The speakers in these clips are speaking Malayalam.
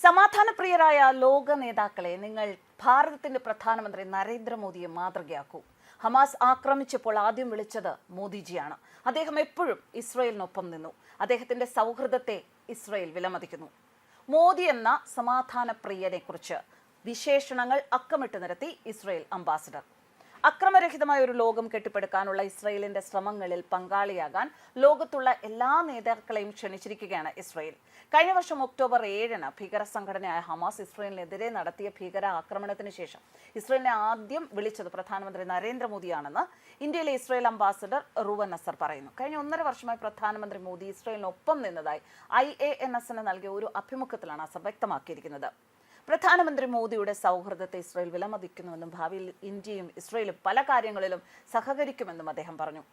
സമാധാനപ്രിയരായ ലോക നേതാക്കളെ നിങ്ങൾ ഭാരതത്തിന്റെ പ്രധാനമന്ത്രി നരേന്ദ്രമോദിയെ മാതൃകയാക്കൂ. ഹമാസ് ആക്രമിച്ചപ്പോൾ ആദ്യം വിളിച്ചത് മോദിജിയാണ്. അദ്ദേഹം എപ്പോഴും ഇസ്രയേലിനൊപ്പം നിന്നു. അദ്ദേഹത്തിന്റെ സൗഹൃദത്തെ ഇസ്രയേൽ വിലമതിക്കുന്നു. മോദി എന്ന സമാധാനപ്രിയനെ കുറിച്ച് വിശേഷണങ്ങൾ അക്കമിട്ട് നിരത്തി ഇസ്രയേൽ അംബാസിഡർ. അക്രമരഹിതമായ ഒരു ലോകം കെട്ടിപ്പടുക്കാനുള്ള ഇസ്രയേലിന്റെ ശ്രമങ്ങളിൽ പങ്കാളിയാകാൻ ലോകത്തുള്ള എല്ലാ നേതാക്കളെയും ക്ഷണിച്ചിരിക്കുകയാണ് ഇസ്രയേൽ. കഴിഞ്ഞ വർഷം ഒക്ടോബർ 7 ഭീകര സംഘടനയായ ഹമാസ് ഇസ്രയേലിനെതിരെ നടത്തിയ ഭീകര ആക്രമണത്തിന് ശേഷം ഇസ്രയേലിനെ ആദ്യം വിളിച്ചത് പ്രധാനമന്ത്രി നരേന്ദ്രമോദിയാണെന്ന് ഇന്ത്യയിലെ ഇസ്രയേൽ അംബാസിഡർ റുവൻ നസർ പറയുന്നു. കഴിഞ്ഞ 1.5 വർഷമായി പ്രധാനമന്ത്രി മോദി ഇസ്രയേലിനൊപ്പം നിന്നതായി IANS നൽകിയ ഒരു അഭിമുഖത്തിലാണ് നസർ വ്യക്തമാക്കിയിരിക്കുന്നത്. പ്രധാനമന്ത്രി മോദിയുടെ സൗഹൃദത്തെ ഇസ്രയേൽ വിലമതിക്കുന്നുവെന്നും ഭാവിയിൽ ഇന്ത്യയും ഇസ്രയേലും പല കാര്യങ്ങളിലും സഹകരിക്കുമെന്നും അദ്ദേഹം പറഞ്ഞു.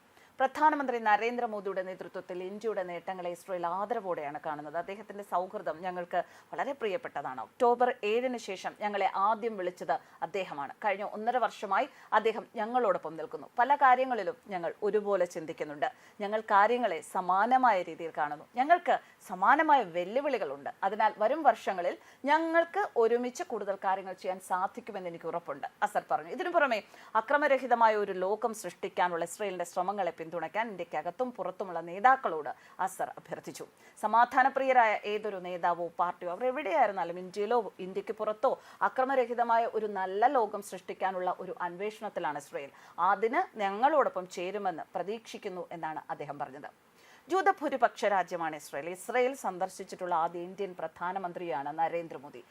പ്രധാനമന്ത്രി നരേന്ദ്രമോദിയുടെ നേതൃത്വത്തിൽ ഇന്ത്യയുടെ നേട്ടങ്ങളെ ഇസ്രയേൽ ആദരവോടെയാണ് കാണുന്നത്. അദ്ദേഹത്തിന്റെ സൗഹൃദം ഞങ്ങൾക്ക് വളരെ പ്രിയപ്പെട്ടതാണ്. ഒക്ടോബർ 7 ശേഷം ഞങ്ങളെ ആദ്യം വിളിച്ചത് അദ്ദേഹമാണ്. കഴിഞ്ഞ 1.5 വർഷമായി അദ്ദേഹം ഞങ്ങളോടൊപ്പം നിൽക്കുന്നു. പല കാര്യങ്ങളിലും ഞങ്ങൾ ഒരുപോലെ ചിന്തിക്കുന്നുണ്ട്. ഞങ്ങൾ കാര്യങ്ങളെ സമാനമായ രീതിയിൽ കാണുന്നു. ഞങ്ങൾക്ക് സമാനമായ വെല്ലുവിളികളുണ്ട്. അതിനാൽ വരും വർഷങ്ങളിൽ ഞങ്ങൾക്ക് ഒരുമിച്ച് കൂടുതൽ കാര്യങ്ങൾ ചെയ്യാൻ സാധിക്കുമെന്ന് എനിക്ക് ഉറപ്പുണ്ട്, അസർ പറഞ്ഞു. ഇതിനു പുറമെ അക്രമരഹിതമായ ഒരു ലോകം സൃഷ്ടിക്കാനുള്ള ഇസ്രയേലിന്റെ ശ്രമങ്ങളെ പിന്തുണയ്ക്കാൻ ഇന്ത്യക്കകത്തും പുറത്തുമുള്ള നേതാക്കളോട് അസർ അഭ്യർത്ഥിച്ചു. സമാധാനപ്രിയരായ ഏതൊരു നേതാവോ പാർട്ടിയോ അവർ എവിടെയായിരുന്നാലും ഇന്ത്യയിലോ ഇന്ത്യക്ക് പുറത്തോ അക്രമരഹിതമായ ഒരു നല്ല ലോകം സൃഷ്ടിക്കാനുള്ള ഒരു അന്വേഷണത്തിലാണ് ഇസ്രയേൽ. അതിന് ഞങ്ങളോടൊപ്പം ചേരുമെന്ന് പ്രതീക്ഷിക്കുന്നു എന്നാണ് അദ്ദേഹം പറഞ്ഞത്. ജൂതഭൂരിപക്ഷ രാജ്യമാണ് ഇസ്രയേൽ. ഇസ്രയേൽ സന്ദർശിച്ചിട്ടുള്ള ആദ്യ ഇന്ത്യൻ പ്രധാനമന്ത്രിയാണ് നരേന്ദ്രമോദി.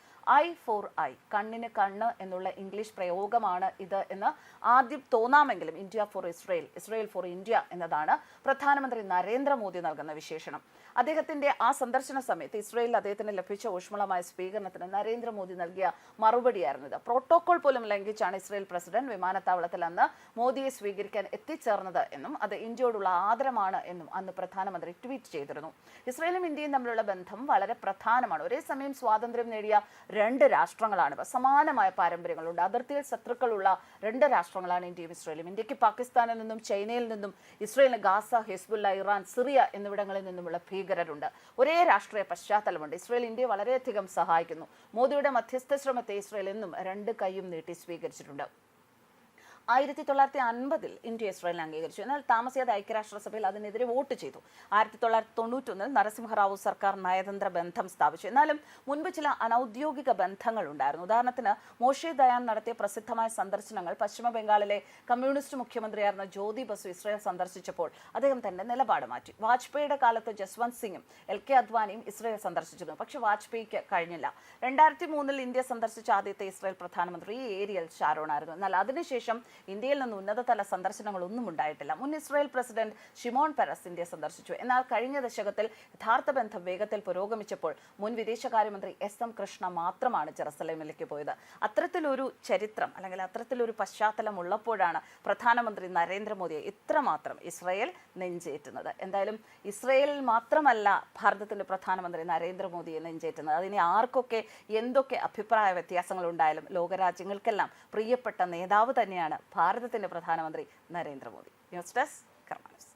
ഐ ഫോർ ഐ, കണ്ണിന് കണ്ണ് എന്നുള്ള ഇംഗ്ലീഷ് പ്രയോഗമാണ് ഇത് എന്ന് ആദ്യം തോന്നാമെങ്കിലും India for Israel, Israel for India എന്നതാണ് പ്രധാനമന്ത്രി നരേന്ദ്രമോദി നൽകുന്ന വിശേഷണം. അദ്ദേഹത്തിന്റെ ആ സന്ദർശന സമയത്ത് ഇസ്രയേലിൽ അദ്ദേഹത്തിന് ലഭിച്ച ഊഷ്മളമായ സ്വീകരണത്തിന് നരേന്ദ്രമോദി നൽകിയ മറുപടിയായിരുന്നു ഇത്. പ്രോട്ടോകോൾ പോലും ലംഘിച്ചാണ് ഇസ്രയേൽ പ്രസിഡന്റ് വിമാനത്താവളത്തിൽ അന്ന് മോദിയെ സ്വീകരിക്കാൻ എത്തിച്ചേർന്നത് എന്നും അത് ഇന്ത്യയോടുള്ള ആദരമാണ് എന്നും അന്ന് പ്രധാനമന്ത്രി ട്വീറ്റ് ചെയ്തിരുന്നു. ഇസ്രയേലും ഇന്ത്യയും തമ്മിലുള്ള ബന്ധം വളരെ പ്രധാനമാണ്. ഒരേ സമയം സ്വാതന്ത്ര്യം നേടിയ 2 രാഷ്ട്രങ്ങളാണ്. സമാനമായ പാരമ്പര്യങ്ങളുണ്ട്. അതിർത്തിയിൽ ശത്രുക്കളുള്ള 2 രാഷ്ട്രങ്ങളാണ് ഇന്ത്യയും ഇസ്രയേലും. ഇന്ത്യക്ക് പാകിസ്ഥാനിൽ നിന്നും ചൈനയിൽ നിന്നും ഇസ്രയേലിന് ഗാസ, ഹിസ്ബുല്ല, ഇറാൻ, സിറിയ എന്നിവിടങ്ങളിൽ നിന്നുമുള്ള ഭീകരരുണ്ട്. ഒരേ രാഷ്ട്രീയ പശ്ചാത്തലമുണ്ട്. ഇസ്രയേൽ ഇന്ത്യയെ വളരെയധികം സഹായിക്കുന്നു. മോദിയുടെ മധ്യസ്ഥ ശ്രമത്തെ ഇസ്രയേൽ എന്നും 2 കൈയും നീട്ടി സ്വീകരിച്ചിട്ടുണ്ട്. 1950 ഇന്ത്യ ഇസ്രയേലിനെ അംഗീകരിച്ചു. എന്നാൽ താമസിയാതെ ഐക്യരാഷ്ട്രസഭയിൽ അതിനെതിരെ വോട്ട് ചെയ്തു. 1991 നരസിംഹറാവു സർക്കാർ നയതന്ത്ര ബന്ധം സ്ഥാപിച്ചു. എന്നാലും മുൻപ് ചില അനൌദ്യോഗിക ബന്ധങ്ങൾ ഉണ്ടായിരുന്നു. ഉദാഹരണത്തിന് മോഷെ ദയാൻ നടത്തിയ പ്രസിദ്ധമായ സന്ദർശനങ്ങൾ പശ്ചിമ ബംഗാളിലെ കമ്മ്യൂണിസ്റ്റ് മുഖ്യമന്ത്രിയായിരുന്ന ജ്യോതി ബസു ഇസ്രയേൽ സന്ദർശിച്ചപ്പോൾ അദ്ദേഹം തന്റെ നിലപാട് മാറ്റി. വാജ്പേയിയുടെ കാലത്ത് ജസ്വന്ത് സിംഗും LK അദ്വാനിയും ഇസ്രയേൽ സന്ദർശിച്ചിരുന്നു. പക്ഷെ വാജ്പേയിക്ക് കഴിഞ്ഞില്ല. 2003 ഇന്ത്യ സന്ദർശിച്ച ആദ്യത്തെ ഇസ്രയേൽ പ്രധാനമന്ത്രി ഏരിയൽ ഷാരോൺ ആയിരുന്നു. എന്നാൽ അതിനുശേഷം ഇന്ത്യയിൽ നിന്ന് ഉന്നതതല സന്ദർശനങ്ങളൊന്നും ഉണ്ടായിട്ടില്ല. മുൻ Israel president Shimon Perez India സന്ദർശിച്ചു. എന്നാൽ കഴിഞ്ഞ ദശകത്തിൽ യഥാർത്ഥ ബന്ധം വേഗത്തിൽ പുരോഗമിച്ചപ്പോൾ മുൻ വിദേശകാര്യമന്ത്രി SM കൃഷ്ണ മാത്രമാണ് ജെറുസലേമിലേക്ക് പോയത്. അത്തരത്തിലൊരു ചരിത്രം അല്ലെങ്കിൽ അത്തരത്തിലൊരു പശ്ചാത്തലം ഉള്ളപ്പോഴാണ് പ്രധാനമന്ത്രി നരേന്ദ്രമോദിയെ ഇത്രമാത്രം ഇസ്രയേൽ നെഞ്ചേറ്റുന്നത്. എന്തായാലും ഇസ്രയേലിൽ മാത്രമല്ല ഭാരതത്തിന്റെ പ്രധാനമന്ത്രി നരേന്ദ്രമോദിയെ നെഞ്ചേറ്റുന്നത്. അതിന് ആർക്കൊക്കെ എന്തൊക്കെ അഭിപ്രായ വ്യത്യാസങ്ങൾ ഉണ്ടായാലും ലോകരാജ്യങ്ങൾക്കെല്ലാം പ്രിയപ്പെട്ട നേതാവ് തന്നെയാണ് ഭാരതത്തിന്റെ പ്രധാനമന്ത്രി നരേന്ദ്രമോദി. ന്യൂസ് ഡെസ്ക് കർമ്മ ന്യൂസ്.